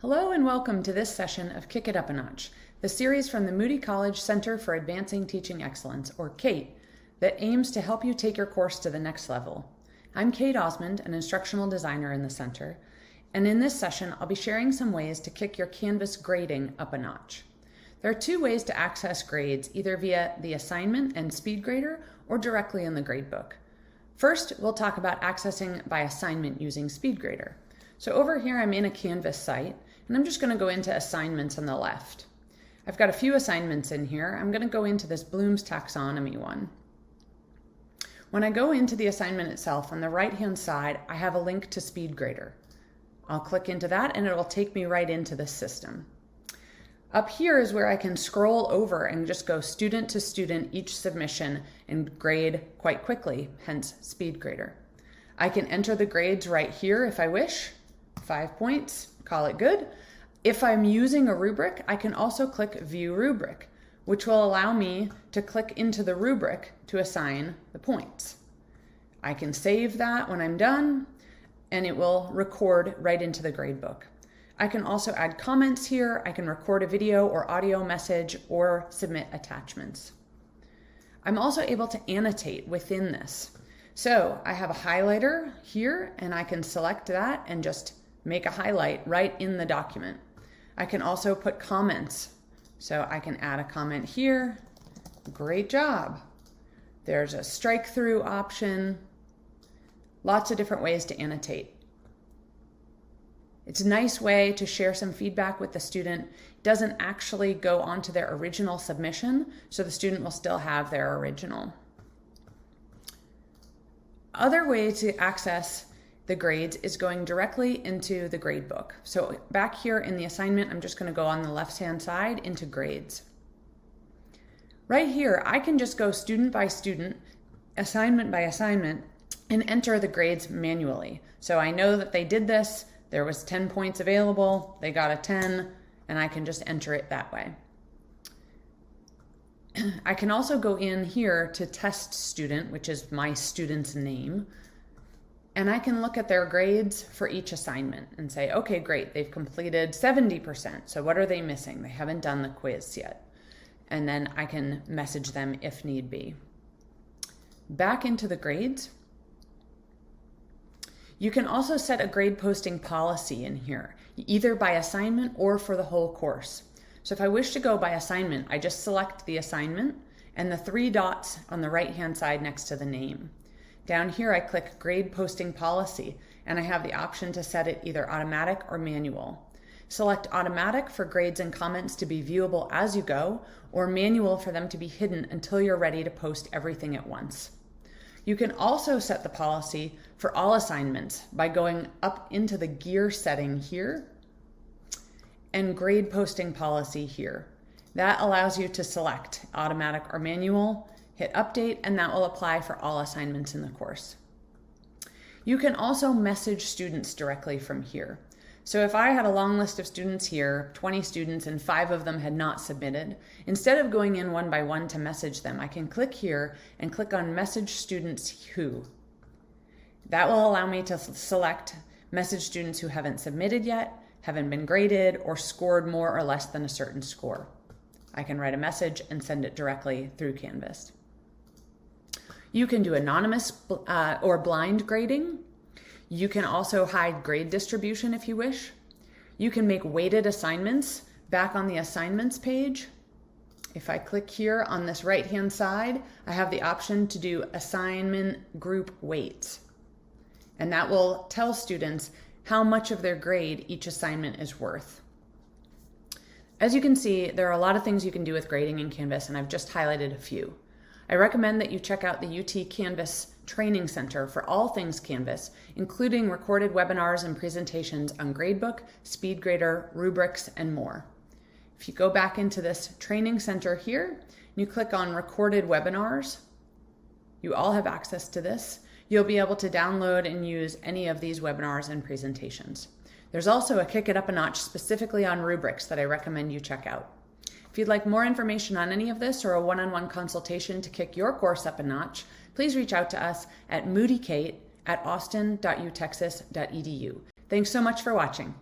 Hello and welcome to this session of Kick It Up a Notch, the series from the Moody College Center for Advancing Teaching Excellence, or CATE, that aims to help you take your course to the next level. I'm Kate Osmond, an instructional designer in the center, and in this session I'll be sharing some ways to kick your Canvas grading up a notch. There are two ways to access grades, either via the assignment and SpeedGrader or directly in the gradebook. First, we'll talk about accessing by assignment using SpeedGrader. So over here I'm in a Canvas site, and I'm just going to go into assignments on the left. I've got a few assignments in here. I'm going to go into this Bloom's Taxonomy one. When I go into the assignment itself, on the right-hand side, I have a link to SpeedGrader. I'll click into that and it will take me right into this system. Up here is where I can scroll over and just go student to student each submission and grade quite quickly, hence SpeedGrader. I can enter the grades right here if I wish. 5 points, call it good. If I'm using a rubric, I can also click View Rubric, which will allow me to click into the rubric to assign the points. I can save that when I'm done, and it will record right into the gradebook. I can also add comments here. I can record a video or audio message or submit attachments. I'm also able to annotate within this. So I have a highlighter here, and I can select that and just make a highlight right in the document. I can also put comments. So I can add a comment here. Great job. There's a strike through option. Lots of different ways to annotate. It's a nice way to share some feedback with the student. It doesn't actually go onto their original submission, so the student will still have their original. Other way to access the grades is going directly into the gradebook. So back here in the assignment, I'm just going to go on the left-hand side into grades. Right here, I can just go student by student, assignment by assignment, and enter the grades manually. So I know that they did this, there was 10 points available, they got a 10, and I can just enter it that way. I can also go in here to test student, which is my student's name, and I can look at their grades for each assignment and say, okay, great, they've completed 70%, so what are they missing? They haven't done the quiz yet. And then I can message them if need be. Back into the grades. You can also set a grade posting policy in here, either by assignment or for the whole course. So if I wish to go by assignment, I just select the assignment and the 3 dots on the right-hand side next to the name. Down here, I click Grade Posting Policy, and I have the option to set it either automatic or manual. Select automatic for grades and comments to be viewable as you go, or manual for them to be hidden until you're ready to post everything at once. You can also set the policy for all assignments by going up into the gear setting here and grade posting policy here. That allows you to select automatic or manual, hit update, and that will apply for all assignments in the course. You can also message students directly from here. So if I had a long list of students here, 20 students, and 5 of them had not submitted, instead of going in one by one to message them, I can click here and click on Message Students Who. That will allow me to select message students who haven't submitted yet, haven't been graded, or scored more or less than a certain score. I can write a message and send it directly through Canvas. You can do anonymous or blind grading. You can also hide grade distribution if you wish. You can make weighted assignments back on the assignments page. If I click here on this right-hand side, I have the option to do assignment group weights. And that will tell students how much of their grade each assignment is worth. As you can see, there are a lot of things you can do with grading in Canvas, and I've just highlighted a few. I recommend that you check out the UT Canvas Training Center for all things Canvas, including recorded webinars and presentations on Gradebook, SpeedGrader, rubrics, and more. If you go back into this training center here, and you click on recorded webinars, you all have access to this. You'll be able to download and use any of these webinars and presentations. There's also a Kick It Up a Notch specifically on rubrics that I recommend you check out. If you'd like more information on any of this or a one-on-one consultation to kick your course up a notch, please reach out to us at moodykate@austin.utexas.edu. Thanks so much for watching.